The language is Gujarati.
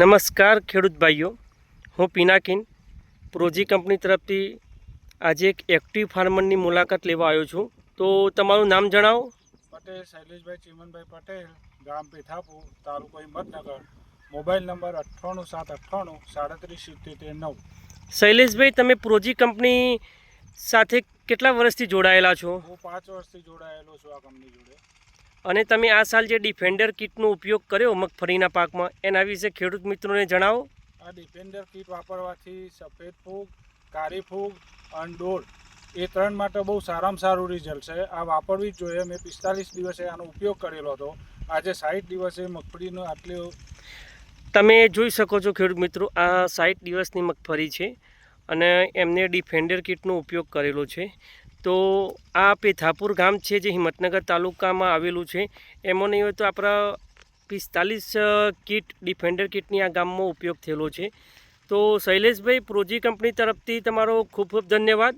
નમસ્કાર ખેડૂત ભાઈઓ, હું પિનાકિન પ્રોજી કંપની તરફથી આજે એક એક્ટિવ ફાર્મરની મુલાકાત લેવા આવ્યો છું. તો તમારું નામ જણાવો. પટેલ શૈલેષભાઈ ચીમનભાઈ પટેલ, ગામ પેથાપુર, તાલુકો હિંમતનગર, મોબાઈલ નંબર 9878373779. શૈલેષભાઈ, તમે પ્રોજી કંપની સાથે કેટલા વર્ષથી જોડાયેલા છો? હું 5 વર્ષથી જોડાયેલો છું આ કંપની જોડે. અને તમે આ સાલ જે ડિફેન્ડર કીટનો ઉપયોગ કર્યો મગફળીના પાકમાં, એના વિશે ખેડૂત મિત્રોને જણાવો. આ ડિફેન્ડર કીટ વાપરવાથી સફેદ ફૂગ, કાળી ફૂગ અને ડોળ એ ત્રણ માટે બહુ સારામાં સારું રિઝલ્ટ છે. આ વાપરવી જ જોઈએ. મેં 45 દિવસે આનો ઉપયોગ કરેલો હતો. આજે 60 દિવસે મગફળીનો આટલી તમે જોઈ શકો છો ખેડૂત મિત્રો, આ 60 દિવસની મગફળી છે અને એમને ડિફેન્ડર કીટનો ઉપયોગ કરેલો છે. તો આ પેથાપુર ગામ છે જે હિંમતનગર તાલુકામાં આવેલું છે. એમાં નહીં હોય તો આપણા 45 કીટ ડિફેન્ડર કીટની આ ગામમાં ઉપયોગ થયેલો છે. તો શૈલેષભાઈ, પ્રોજી કંપની તરફથી તમારો ખૂબ ખૂબ ધન્યવાદ.